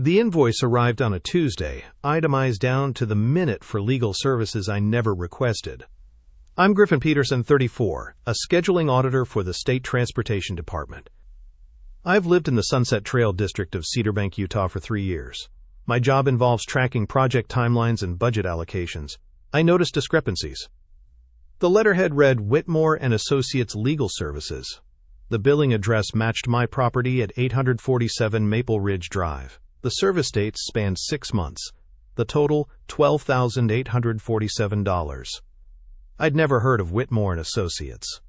The invoice arrived on a Tuesday, itemized down to the minute for legal services I never requested. I'm Griffin Peterson, 34, a scheduling auditor for the State Transportation Department. I've lived in the Sunset Trail district of Cedarbank, Utah for 3 years. My job involves tracking project timelines and budget allocations. I noticed discrepancies. The letterhead read Whitmore and Associates Legal Services. The billing address matched my property at 847 Maple Ridge Drive. The service dates spanned 6 months. The total, $12,847. I'd never heard of Whitmore and Associates.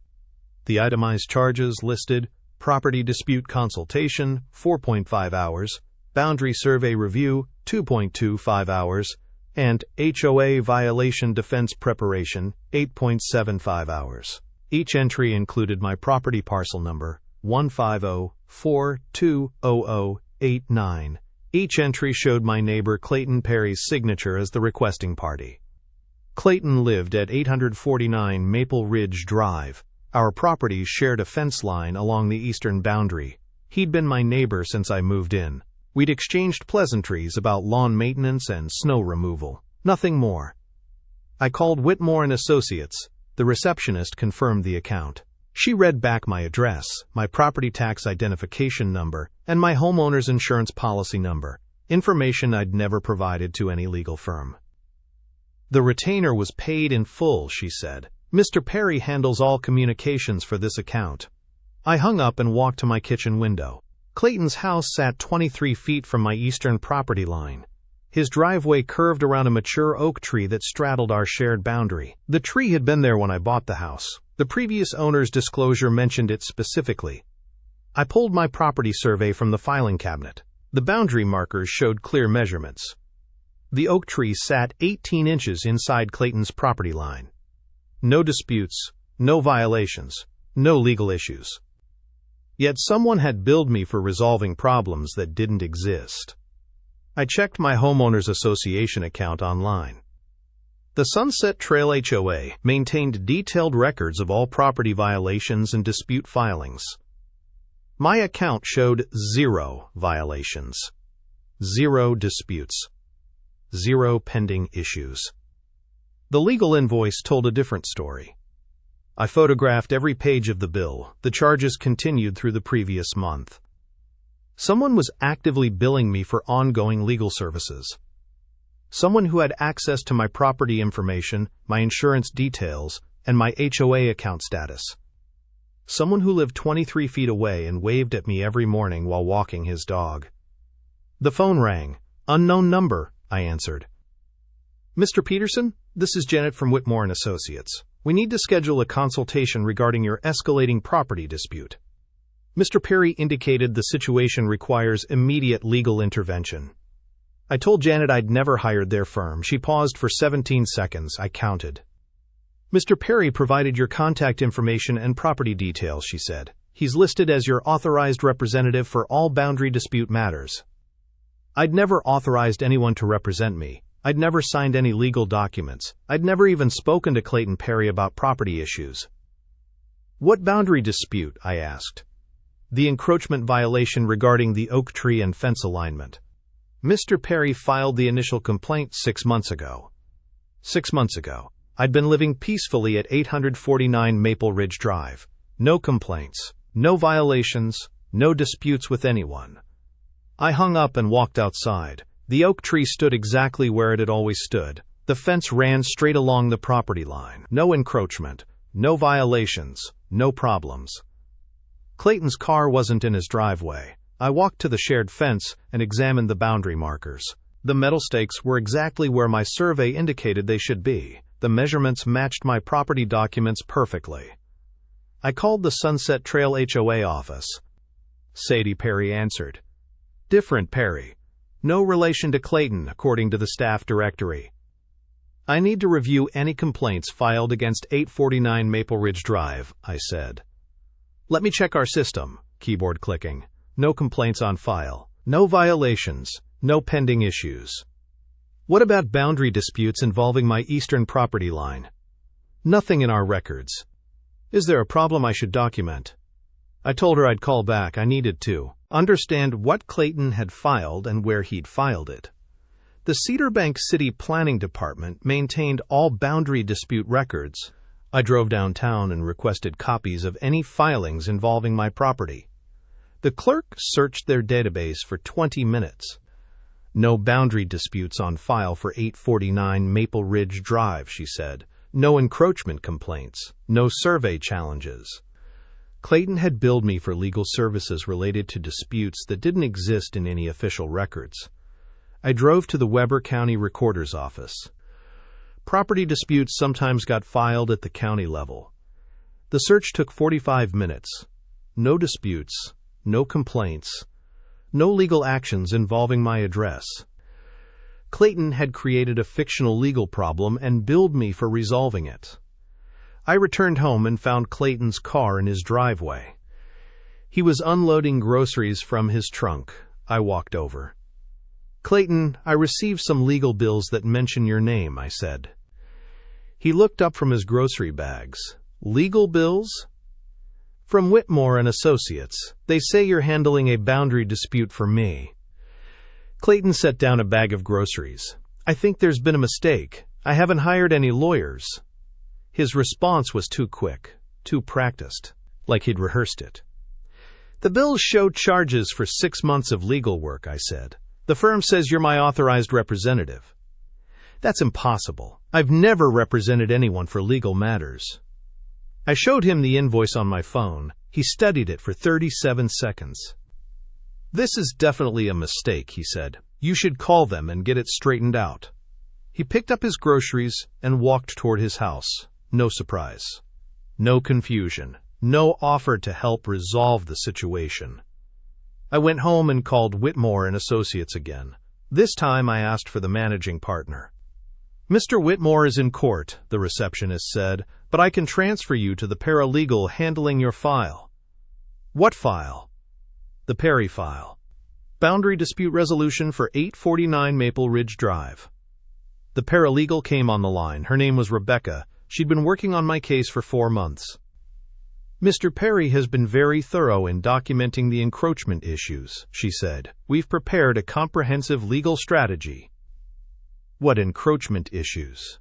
The itemized charges listed: property dispute consultation, 4.5 hours, boundary survey review, 2.25 hours, and HOA violation defense preparation, 8.75 hours. Each entry included my property parcel number, 150420089. Each entry showed my neighbor Clayton Perry's signature as the requesting party. Clayton lived at 849 Maple Ridge Drive. Our properties shared a fence line along the eastern boundary. He'd been my neighbor since I moved in. We'd exchanged pleasantries about lawn maintenance and snow removal. Nothing more. I called Whitmore and Associates. The receptionist confirmed the account. She read back my address, my property tax identification number, and my homeowner's insurance policy number, information I'd never provided to any legal firm. The retainer was paid in full, she said. Mr. Perry handles all communications for this account. I hung up and walked to my kitchen window. Clayton's house sat 23 feet from my eastern property line. His driveway curved around a mature oak tree that straddled our shared boundary. The tree had been there when I bought the house. The previous owner's disclosure mentioned it specifically. I pulled my property survey from the filing cabinet. The boundary markers showed clear measurements. The oak tree sat 18 inches inside Clayton's property line. No disputes, no violations, no legal issues. Yet someone had billed me for resolving problems that didn't exist. I checked my homeowners association account online. The Sunset Trail HOA maintained detailed records of all property violations and dispute filings. My account showed 0 violations, 0 disputes, 0 pending issues. The legal invoice told a different story. I photographed every page of the bill. The charges continued through the previous month. Someone was actively billing me for ongoing legal services. Someone who had access to my property information, my insurance details, and my HOA account status. Someone who lived 23 feet away and waved at me every morning while walking his dog. The phone rang. Unknown number, I answered. Mr. Peterson, this is Janet from Whitmore and Associates. We need to schedule a consultation regarding your escalating property dispute. Mr. Perry indicated the situation requires immediate legal intervention. I told Janet I'd never hired their firm. She paused for 17 seconds. I counted. Mr. Perry provided your contact information and property details, she said. He's listed as your authorized representative for all boundary dispute matters. I'd never authorized anyone to represent me. I'd never signed any legal documents. I'd never even spoken to Clayton Perry about property issues. What boundary dispute? I asked. The encroachment violation regarding the oak tree and fence alignment. Mr. Perry filed the initial complaint 6 months ago. 6 months ago, I'd been living peacefully at 849 Maple Ridge Drive. No complaints, no violations, no disputes with anyone. I hung up and walked outside. The oak tree stood exactly where it had always stood. The fence ran straight along the property line. No encroachment, no violations, no problems. Clayton's car wasn't in his driveway. I walked to the shared fence and examined the boundary markers. The metal stakes were exactly where my survey indicated they should be. The measurements matched my property documents perfectly. I called the Sunset Trail HOA office. Sadie Perry answered. Different Perry. No relation to Clayton, according to the staff directory. I need to review any complaints filed against 849 Maple Ridge Drive, I said. Let me check our system, keyboard clicking. No complaints on file. No violations. No pending issues. What about boundary disputes involving my eastern property line? Nothing in our records. Is there a problem I should document? I told her I'd call back. I needed to understand what Clayton had filed and where he'd filed it. The Cedarbank City Planning Department maintained all boundary dispute records. I drove downtown and requested copies of any filings involving my property. The clerk searched their database for 20 minutes. No boundary disputes on file for 849 Maple Ridge Drive, she said. No encroachment complaints. No survey challenges. Clayton had billed me for legal services related to disputes that didn't exist in any official records. I drove to the Weber County Recorder's office. Property disputes sometimes got filed at the county level. The search took 45 minutes. No disputes, no complaints, no legal actions involving my address. Clayton had created a fictional legal problem and billed me for resolving it. I returned home and found Clayton's car in his driveway. He was unloading groceries from his trunk. I walked over. "Clayton, I received some legal bills that mention your name," I said. He looked up from his grocery bags. "Legal bills?" "From Whitmore and Associates. They say you're handling a boundary dispute for me." Clayton set down a bag of groceries. "I think there's been a mistake. I haven't hired any lawyers." His response was too quick, too practiced, like he'd rehearsed it. "The bills show charges for 6 months of legal work," I said. "The firm says you're my authorized representative." "That's impossible. I've never represented anyone for legal matters." I showed him the invoice on my phone. He studied it for 37 seconds. "This is definitely a mistake," he said. "You should call them and get it straightened out." He picked up his groceries and walked toward his house. No surprise. No confusion. No offer to help resolve the situation. I went home and called Whitmore and Associates again. This time I asked for the managing partner. "Mr. Whitmore is in court," the receptionist said, "but I can transfer you to the paralegal handling your file." "What file?" "The Perry file. Boundary dispute resolution for 849 Maple Ridge Drive." The paralegal came on the line. Her name was Rebecca. She'd been working on my case for 4 months. "Mr. Perry has been very thorough in documenting the encroachment issues," she said. "We've prepared a comprehensive legal strategy." "What encroachment issues?"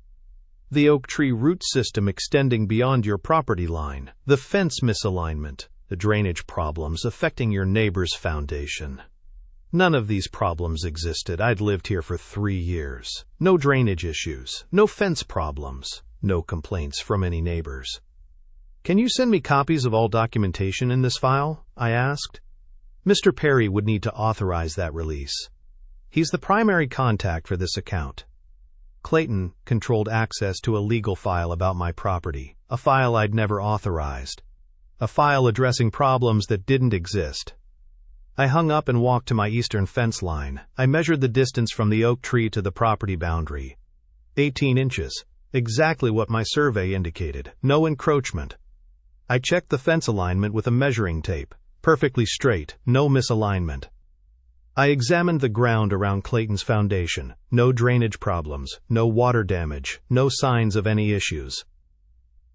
"The oak tree root system extending beyond your property line, the fence misalignment, the drainage problems affecting your neighbor's foundation." None of these problems existed. I'd lived here for 3 years. No drainage issues, no fence problems, no complaints from any neighbors. "Can you send me copies of all documentation in this file?" I asked. Mr. Perry would need to authorize that release. He's the primary contact for this account. Clayton controlled access to a legal file about my property, a file I'd never authorized, a file addressing problems that didn't exist. I hung up and walked to my eastern fence line. I measured the distance from the oak tree to the property boundary. 18 inches, exactly what my survey indicated. No encroachment. I checked the fence alignment with a measuring tape. Perfectly straight, no misalignment. I examined the ground around Clayton's foundation. No drainage problems, no water damage, no signs of any issues.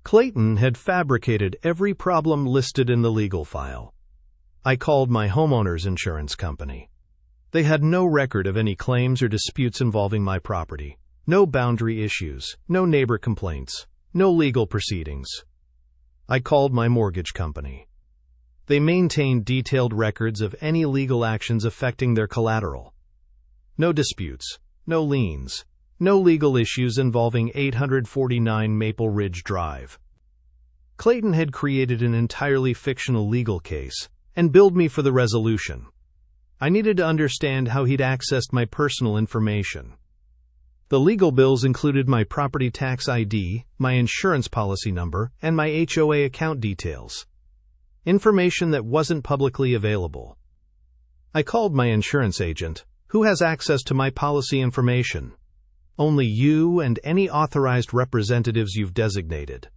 Clayton had fabricated every problem listed in the legal file. I called my homeowner's insurance company. They had no record of any claims or disputes involving my property. No boundary issues, no neighbor complaints, no legal proceedings. I called my mortgage company. They maintained detailed records of any legal actions affecting their collateral. No disputes, no liens, no legal issues involving 849 Maple Ridge Drive. Clayton had created an entirely fictional legal case and billed me for the resolution. I needed to understand how he'd accessed my personal information. The legal bills included my property tax ID, my insurance policy number, and my HOA account details. Information that wasn't publicly available. I called my insurance agent, who has access to my policy information. Only you and any authorized representatives you've designated.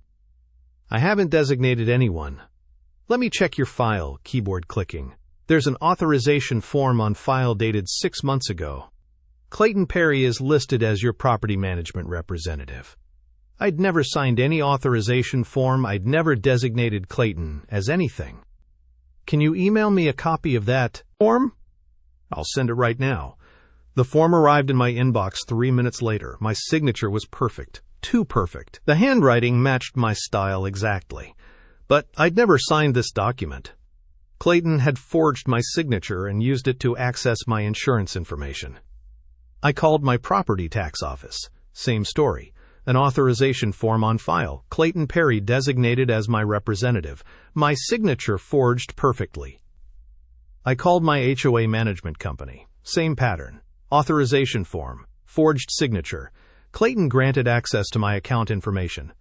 I haven't designated anyone. Let me check your file, keyboard clicking. There's an authorization form on file dated 6 months ago. Clayton Perry is listed as your property management representative. I'd never signed any authorization form. I'd never designated Clayton as anything. Can you email me a copy of that form? I'll send it right now. The form arrived in my inbox 3 minutes later. My signature was perfect. Too perfect. The handwriting matched my style exactly. But I'd never signed this document. Clayton had forged my signature and used it to access my insurance information. I called my property tax office. Same story. An authorization form on file. Clayton Perry designated as my representative. My signature forged perfectly. I called my HOA management company. Same pattern. Authorization form. Forged signature. Clayton granted access to my account information.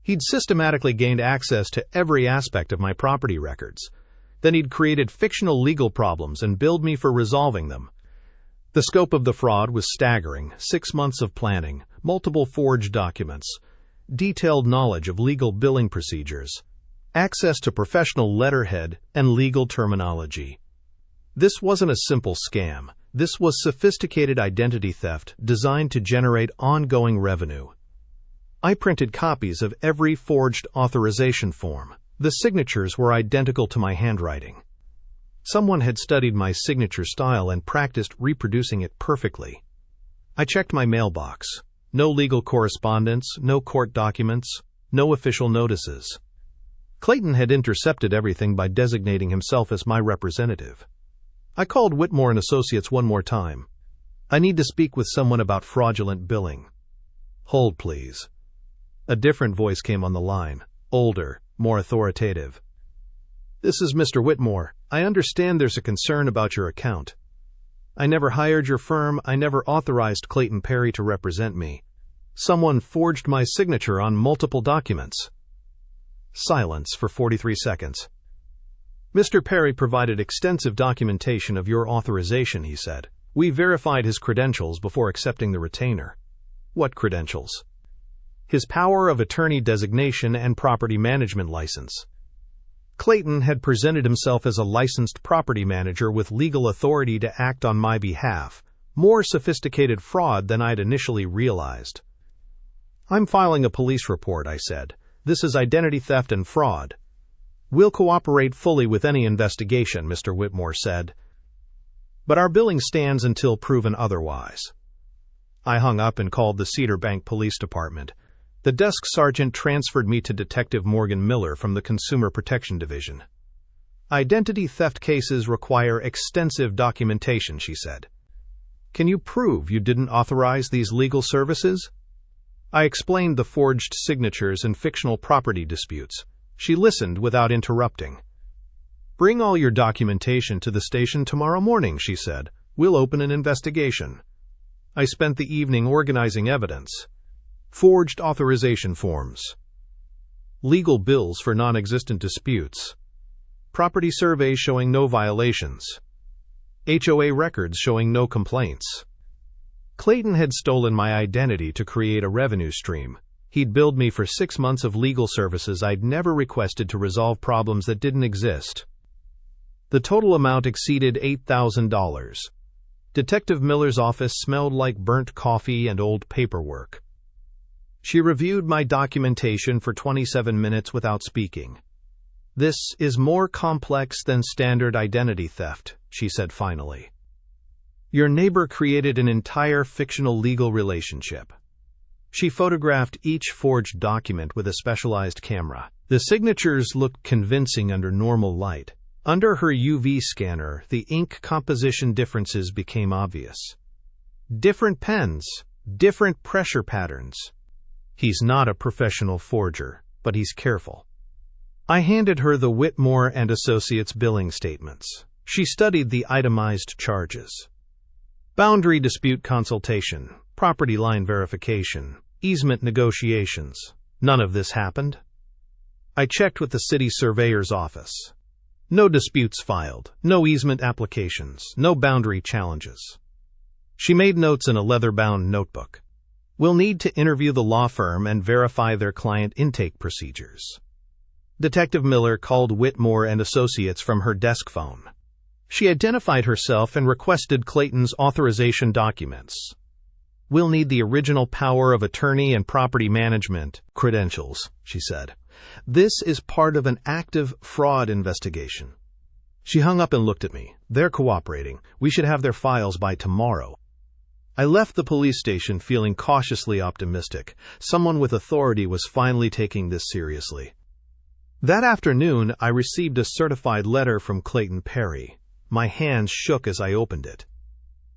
He'd systematically gained access to every aspect of my property records. Then he'd created fictional legal problems and billed me for resolving them. The scope of the fraud was staggering. 6 months of planning, multiple forged documents, detailed knowledge of legal billing procedures, access to professional letterhead and legal terminology. This wasn't a simple scam. This was sophisticated identity theft designed to generate ongoing revenue. I printed copies of every forged authorization form. The signatures were identical to my handwriting. Someone had studied my signature style and practiced reproducing it perfectly. I checked my mailbox. No legal correspondence, no court documents, no official notices. Clayton had intercepted everything by designating himself as my representative. I called Whitmore & Associates one more time. I need to speak with someone about fraudulent billing. Hold, please. A different voice came on the line, older, more authoritative. This is Mr. Whitmore. I understand there's a concern about your account. I never hired your firm. I never authorized Clayton Perry to represent me. Someone forged my signature on multiple documents. Silence for 43 seconds. Mr. Perry provided extensive documentation of your authorization, he said. We verified his credentials before accepting the retainer. What credentials? His power of attorney designation and property management license. Clayton had presented himself as a licensed property manager with legal authority to act on my behalf, more sophisticated fraud than I'd initially realized. I'm filing a police report, I said. This is identity theft and fraud. We'll cooperate fully with any investigation, Mr. Whitmore said. But our billing stands until proven otherwise. I hung up and called the Cedarbank Police Department. The desk sergeant transferred me to Detective Morgan Miller from the Consumer Protection Division. Identity theft cases require extensive documentation, she said. Can you prove you didn't authorize these legal services? I explained the forged signatures and fictional property disputes. She listened without interrupting. Bring all your documentation to the station tomorrow morning, she said. We'll open an investigation. I spent the evening organizing evidence. Forged authorization forms. Legal bills for non-existent disputes. Property surveys showing no violations. HOA records showing no complaints. Clayton had stolen my identity to create a revenue stream. He'd billed me for 6 months of legal services I'd never requested to resolve problems that didn't exist. The total amount exceeded $8,000. Detective Miller's office smelled like burnt coffee and old paperwork. She reviewed my documentation for 27 minutes without speaking. This is more complex than standard identity theft, she said finally. Your neighbor created an entire fictional legal relationship. She photographed each forged document with a specialized camera. The signatures looked convincing under normal light. Under her UV scanner, the ink composition differences became obvious. Different pens, different pressure patterns. He's not a professional forger, but he's careful. I handed her the Whitmore & Associates billing statements. She studied the itemized charges. Boundary dispute consultation, property line verification, easement negotiations. None of this happened. I checked with the city surveyor's office. No disputes filed, no easement applications, no boundary challenges. She made notes in a leather-bound notebook. We'll need to interview the law firm and verify their client intake procedures. Detective Miller called Whitmore & Associates from her desk phone. She identified herself and requested Clayton's authorization documents. We'll need the original power of attorney and property management credentials, she said. This is part of an active fraud investigation. She hung up and looked at me. They're cooperating. We should have their files by tomorrow. I left the police station feeling cautiously optimistic. Someone with authority was finally taking this seriously. That afternoon, I received a certified letter from Clayton Perry. My hands shook as I opened it.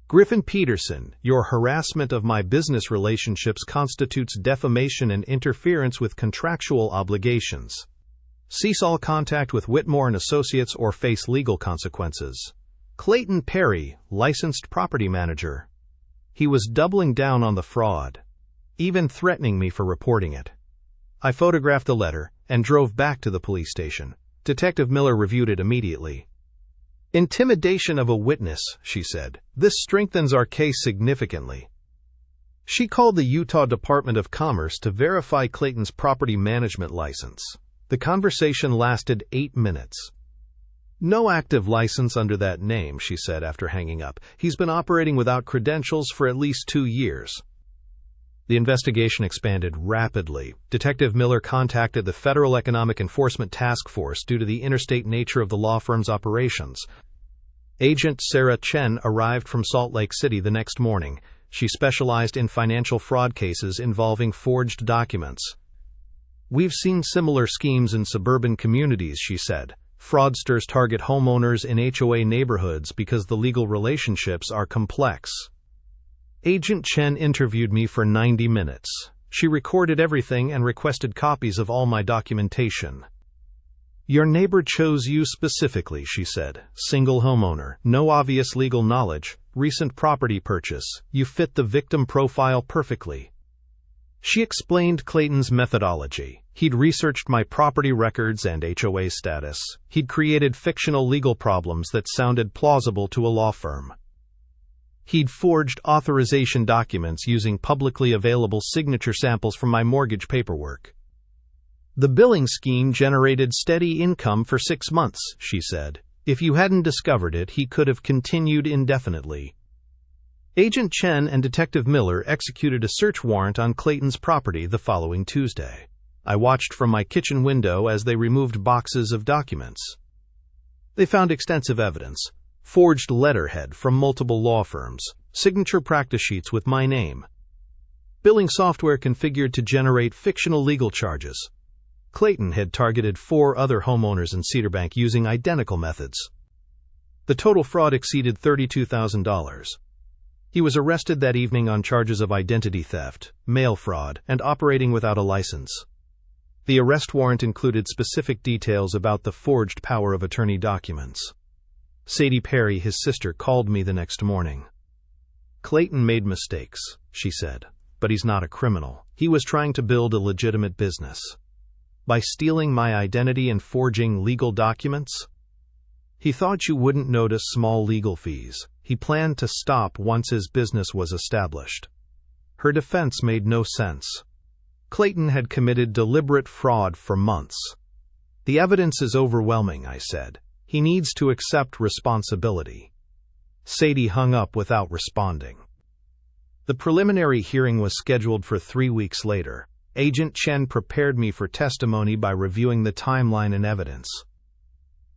Griffin Peterson, your harassment of my business relationships constitutes defamation and interference with contractual obligations. Cease all contact with Whitmore and Associates or face legal consequences. Clayton Perry, licensed property manager. He was doubling down on the fraud, even threatening me for reporting it. I photographed the letter and drove back to the police station. Detective Miller reviewed it immediately. Intimidation of a witness, she said. This strengthens our case significantly. She called the Utah Department of Commerce to verify Clayton's property management license. The conversation lasted 8 minutes. No active license under that name, she said after hanging up. He's been operating without credentials for at least 2 years. The investigation expanded rapidly. Detective Miller contacted the Federal Economic Enforcement Task Force due to the interstate nature of the law firm's operations. Agent Sarah Chen arrived from Salt Lake City the next morning. She specialized in financial fraud cases involving forged documents. We've seen similar schemes in suburban communities, she said. Fraudsters target homeowners in HOA neighborhoods because the legal relationships are complex. Agent Chen interviewed me for 90 minutes. She recorded everything and requested copies of all my documentation. Your neighbor chose you specifically, she said. Single homeowner, no obvious legal knowledge, recent property purchase. You fit the victim profile perfectly. She explained Clayton's methodology. He'd researched my property records and HOA status. He'd created fictional legal problems that sounded plausible to a law firm. He'd forged authorization documents using publicly available signature samples from my mortgage paperwork. The billing scheme generated steady income for 6 months, she said. If you hadn't discovered it, he could have continued indefinitely. Agent Chen and Detective Miller executed a search warrant on Clayton's property the following Tuesday. I watched from my kitchen window as they removed boxes of documents. They found extensive evidence: forged letterhead from multiple law firms, signature practice sheets with my name, billing software configured to generate fictional legal charges. Clayton had targeted 4 other homeowners in Cedarbank using identical methods. The total fraud exceeded $32,000. He was arrested that evening on charges of identity theft, mail fraud, and operating without a license. The arrest warrant included specific details about the forged power of attorney documents. Sadie Perry, his sister, called me the next morning. Clayton made mistakes, she said, but he's not a criminal. He was trying to build a legitimate business. By stealing my identity and forging legal documents, he thought you wouldn't notice small legal fees. He planned to stop once his business was established. Her defense made no sense. Clayton had committed deliberate fraud for months. The evidence is overwhelming, I said. He needs to accept responsibility. Sadie hung up without responding. The preliminary hearing was scheduled for 3 weeks later. Agent Chen prepared me for testimony by reviewing the timeline and evidence.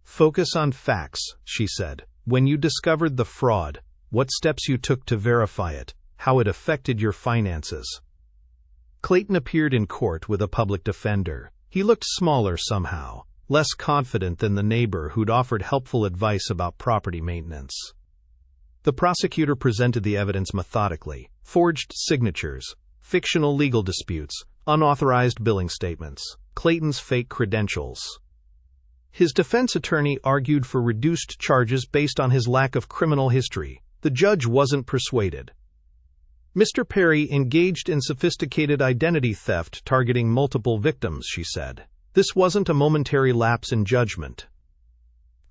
Focus on facts, she said. When you discovered the fraud, what steps you took to verify it, how it affected your finances. Clayton appeared in court with a public defender. He looked smaller somehow, less confident than the neighbor who'd offered helpful advice about property maintenance. The prosecutor presented the evidence methodically: forged signatures, fictional legal disputes, unauthorized billing statements, Clayton's fake credentials. His defense attorney argued for reduced charges based on his lack of criminal history. The judge wasn't persuaded. Mr. Perry engaged in sophisticated identity theft targeting multiple victims, she said. This wasn't a momentary lapse in judgment.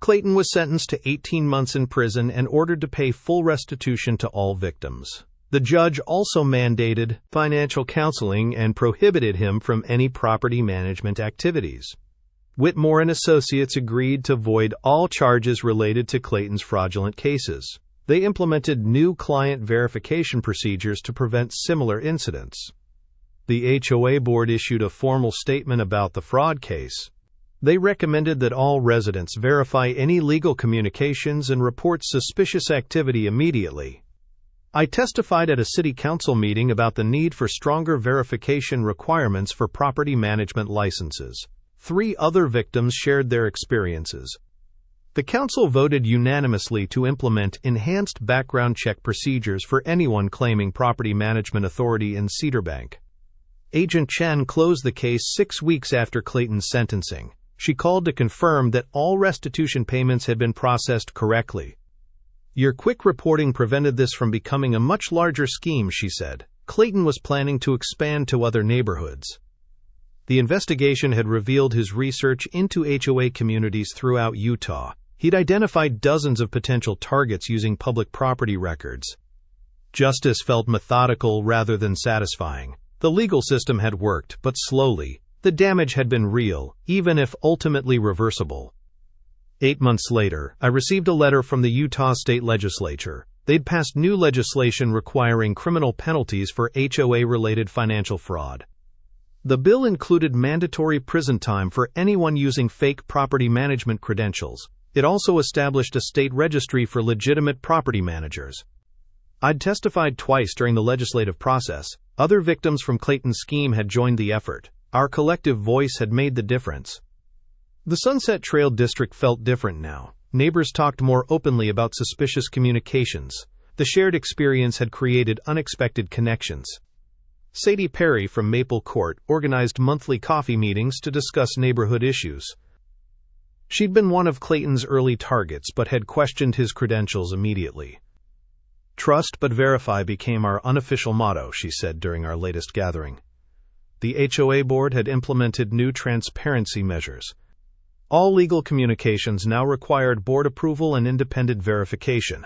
Clayton was sentenced to 18 months in prison and ordered to pay full restitution to all victims. The judge also mandated financial counseling and prohibited him from any property management activities. Whitmore and Associates agreed to void all charges related to Clayton's fraudulent cases. They implemented new client verification procedures to prevent similar incidents. The HOA board issued a formal statement about the fraud case. They recommended that all residents verify any legal communications and report suspicious activity immediately. I testified at a city council meeting about the need for stronger verification requirements for property management licenses. 3 other victims shared their experiences. The council voted unanimously to implement enhanced background check procedures for anyone claiming property management authority in Cedarbank. Agent Chen closed the case 6 weeks after Clayton's sentencing. She called to confirm that all restitution payments had been processed correctly. "Your quick reporting prevented this from becoming a much larger scheme," she said. Clayton was planning to expand to other neighborhoods. The investigation had revealed his research into HOA communities throughout Utah. He'd identified dozens of potential targets using public property records. Justice felt methodical rather than satisfying. The legal system had worked, but slowly. The damage had been real, even if ultimately reversible. 8 months later, I received a letter from the Utah State Legislature. They'd passed new legislation requiring criminal penalties for HOA-related financial fraud. The bill included mandatory prison time for anyone using fake property management credentials. It also established a state registry for legitimate property managers. I'd testified twice during the legislative process. Other victims from Clayton's scheme had joined the effort. Our collective voice had made the difference. The Sunset Trail District felt different now. Neighbors talked more openly about suspicious communications. The shared experience had created unexpected connections. Clayton Perry from Maple Court organized monthly coffee meetings to discuss neighborhood issues. She'd been one of Clayton's early targets but had questioned his credentials immediately. "Trust but verify" became our unofficial motto, she said during our latest gathering. The HOA board had implemented new transparency measures. All legal communications now required board approval and independent verification.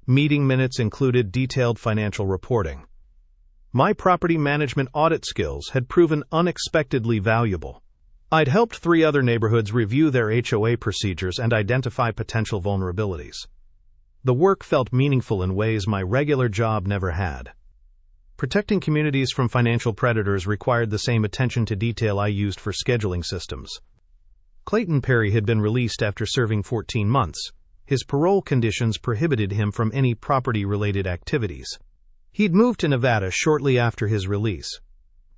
Meeting minutes included detailed financial reporting. My property management audit skills had proven unexpectedly valuable. I'd helped 3 other neighborhoods review their HOA procedures and identify potential vulnerabilities. The work felt meaningful in ways my regular job never had. Protecting communities from financial predators required the same attention to detail I used for scheduling systems. Clayton Perry had been released after serving 14 months. His parole conditions prohibited him from any property-related activities. He'd moved to Nevada shortly after his release.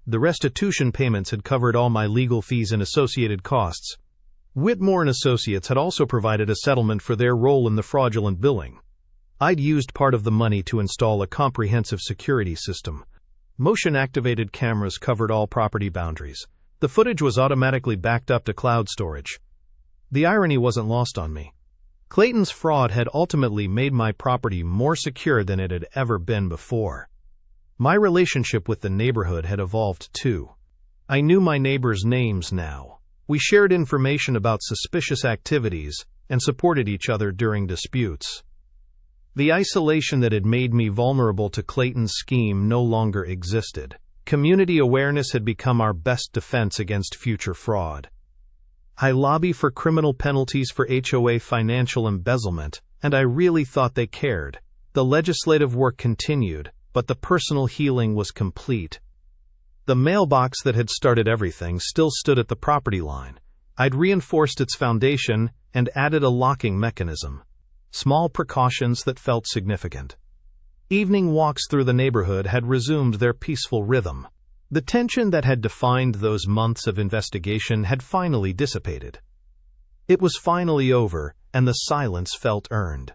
The restitution payments had covered all my legal fees and associated costs. Whitmore & Associates had also provided a settlement for their role in the fraudulent billing. I'd used part of the money to install a comprehensive security system. Motion-activated cameras covered all property boundaries. The footage was automatically backed up to cloud storage. The irony wasn't lost on me. Clayton's fraud had ultimately made my property more secure than it had ever been before. My relationship with the neighborhood had evolved too. I knew my neighbors' names now. We shared information about suspicious activities and supported each other during disputes. The isolation that had made me vulnerable to Clayton's scheme no longer existed. Community awareness had become our best defense against future fraud. I lobbied for criminal penalties for HOA financial embezzlement, and I really thought they cared. The legislative work continued, but the personal healing was complete. The mailbox that had started everything still stood at the property line. I'd reinforced its foundation and added a locking mechanism. Small precautions that felt significant. Evening walks through the neighborhood had resumed their peaceful rhythm. The tension that had defined those months of investigation had finally dissipated. It was finally over, and the silence felt earned.